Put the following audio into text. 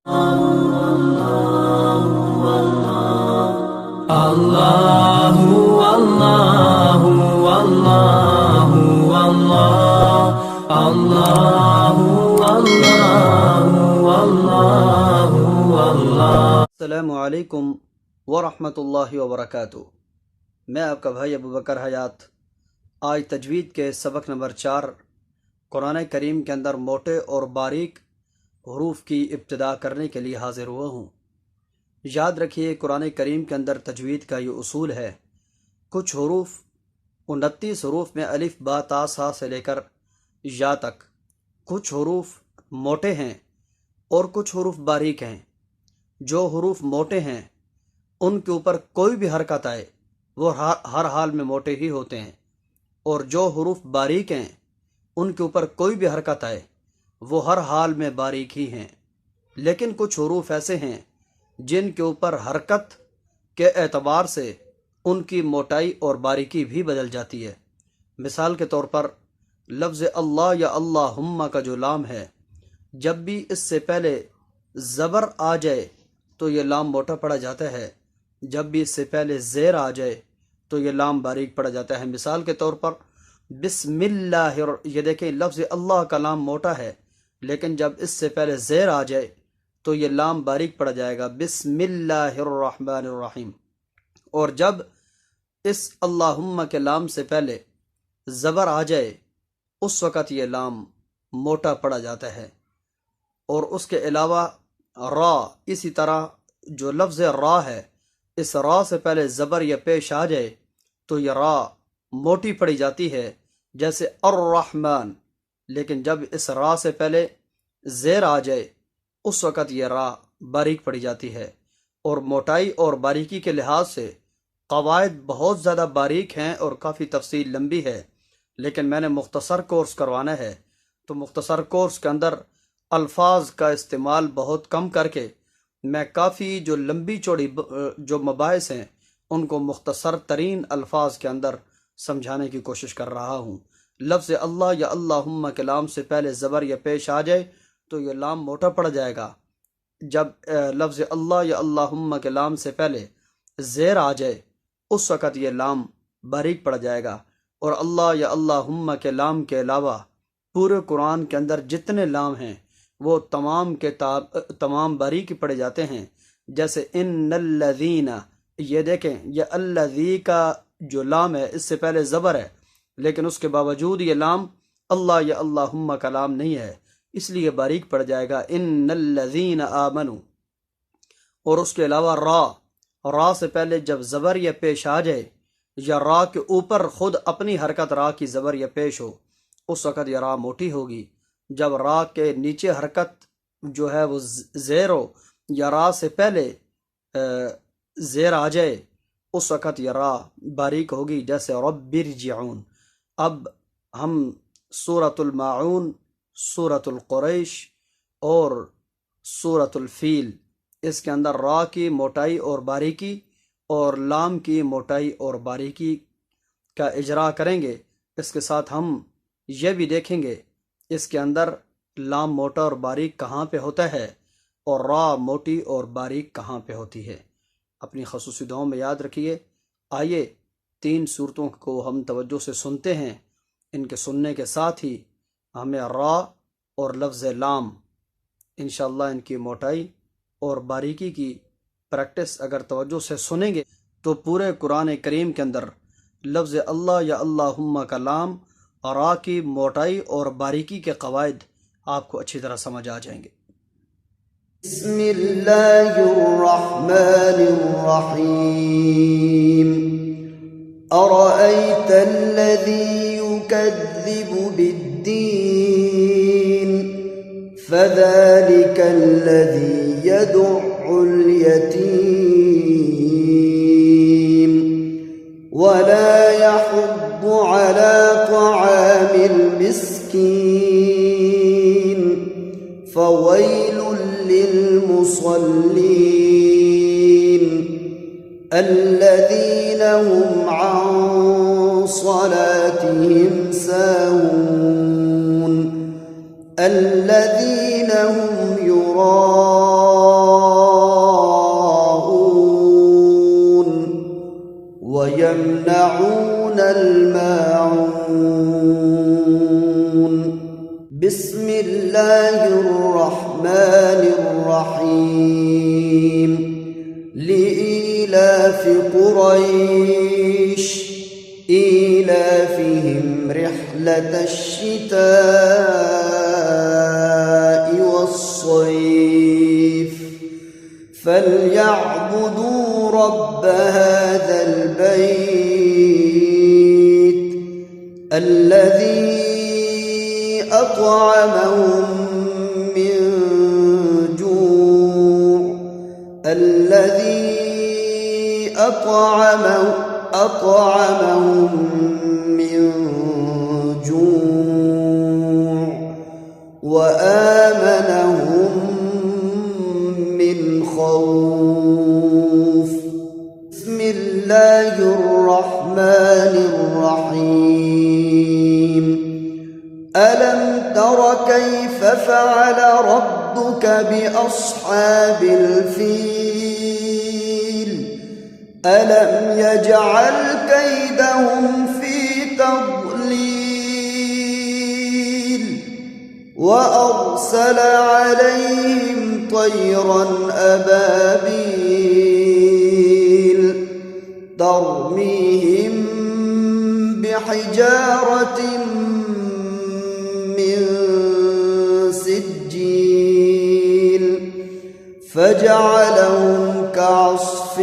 Allahu Allahu Allahu Allah Allahu Allahu Allahu Allah. السلام علیکم ورحمۃ اللہ وبرکاتہ. میں آپ کا بھائی ابو بکر حیات آج تجوید کے سبق نمبر 4 قرآن کریم کے اندر موٹے اور باریک حروف کی ابتدا کرنے کے لیے حاضر ہوا ہوں. یاد رکھیے قرآن کریم کے اندر تجوید کا یہ اصول ہے. کچھ حروف 29 حروف میں الف با تا سا سے لے کر یا تک کچھ حروف موٹے ہیں اور کچھ حروف باریک ہیں. جو حروف موٹے ہیں ان کے اوپر کوئی بھی حرکت آئے وہ ہر حال میں موٹے ہی ہوتے ہیں، اور جو حروف باریک ہیں ان کے اوپر کوئی بھی حرکت آئے وہ ہر حال میں باریک ہی ہیں. لیکن کچھ حروف ایسے ہیں جن کے اوپر حرکت کے اعتبار سے ان کی موٹائی اور باریکی بھی بدل جاتی ہے. مثال کے طور پر لفظ اللہ یا اللہم کا جو لام ہے، جب بھی اس سے پہلے زبر آ جائے تو یہ لام موٹا پڑا جاتا ہے، جب بھی اس سے پہلے زیر آ جائے تو یہ لام باریک پڑا جاتا ہے. مثال کے طور پر بسم اللہ، یہ دیکھیں لفظ اللہ کا لام موٹا ہے، لیکن جب اس سے پہلے زیر آ جائے تو یہ لام باریک پڑ جائے گا، بسم اللہ الرحمن الرحیم. اور جب اس اللہم کے لام سے پہلے زبر آ جائے اس وقت یہ لام موٹا پڑا جاتا ہے. اور اس کے علاوہ را، اسی طرح جو لفظ را ہے، اس را سے پہلے زبر یا پیش آ جائے تو یہ را موٹی پڑی جاتی ہے، جیسے الرحمن. لیکن جب اس را سے پہلے زیر آ جائے اس وقت یہ را باریک پڑی جاتی ہے. اور موٹائی اور باریکی کے لحاظ سے قواعد بہت زیادہ باریک ہیں اور کافی تفصیل لمبی ہے، لیکن میں نے مختصر کورس کروانا ہے تو مختصر کورس کے اندر الفاظ کا استعمال بہت کم کر کے میں کافی جو لمبی چوڑی جو مباحث ہیں ان کو مختصر ترین الفاظ کے اندر سمجھانے کی کوشش کر رہا ہوں. لفظ اللہ یا اللہم کے لام سے پہلے زبر یا پیش آ جائے تو یہ لام موٹا پڑ جائے گا. جب لفظ اللہ یا اللہم کے لام سے پہلے زیر آ جائے اس وقت یہ لام باریک پڑ جائے گا. اور اللہ یا اللہم کے لام کے علاوہ پورے قرآن کے اندر جتنے لام ہیں وہ تمام کے تمام باریک پڑے جاتے ہیں. جیسے ان الذین، یہ دیکھیں یہ الذی کا جو لام ہے اس سے پہلے زبر ہے، لیکن اس کے باوجود یہ لام اللہ یا اللہم کا لام نہیں ہے، اس لیے باریک پڑ جائے گا، ان الذین آمنوا. اور اس کے علاوہ را سے پہلے جب زبر یا پیش آ جائے یا را کے اوپر خود اپنی حرکت را کی زبر یا پیش ہو اس وقت یہ را موٹی ہوگی. جب را کے نیچے حرکت جو ہے وہ زیر ہو یا را سے پہلے زیر آ جائے اس وقت یہ را باریک ہوگی، جیسے رب ارجعون. اب ہم سورۃ الماعون، سورۃ القریش اور سورۃ الفیل، اس کے اندر را کی موٹائی اور باریکی اور لام کی موٹائی اور باریکی کا اجرا کریں گے. اس کے ساتھ ہم یہ بھی دیکھیں گے اس کے اندر لام موٹا اور باریک کہاں پہ ہوتا ہے اور را موٹی اور باریک کہاں پہ ہوتی ہے. اپنی خصوصی دعاؤں میں یاد رکھیے. آئیے 3 صورتوں کو ہم توجہ سے سنتے ہیں. ان کے سننے کے ساتھ ہی ہمیں را اور لفظ لام انشاءاللہ ان کی موٹائی اور باریکی کی پریکٹس اگر توجہ سے سنیں گے تو پورے قرآن کریم کے اندر لفظ اللہ یا اللہم کا لام اور را کی موٹائی اور باریکی کے قواعد آپ کو اچھی طرح سمجھ آ جائیں گے. بسم اللہ الرحمن الرحیم. ارأیت الذی یکذب بالدین فذلک الذی يدع الیتیم ولا يحض على طعام المسكين فويل للمصلين الذين هم عن صلاتهم ساهون الذين هم يراءون الرحيم لإيلاف قريش إيلافهم رحلة الشتاء والصيف فليعبدوا رب هذا البيت الذي أطعمهم من جوع أطعمهم من جوع وآمنهم من خوف. بسم الله الرحمن الرحيم. ألم تر كيف فعل ربك بأصحاب الفيل ألم يجعل كيدهم في تضليل وأرسل عليهم طيرا أبابيل ترميهم بحجارة من سجيل فجعلهم كعصف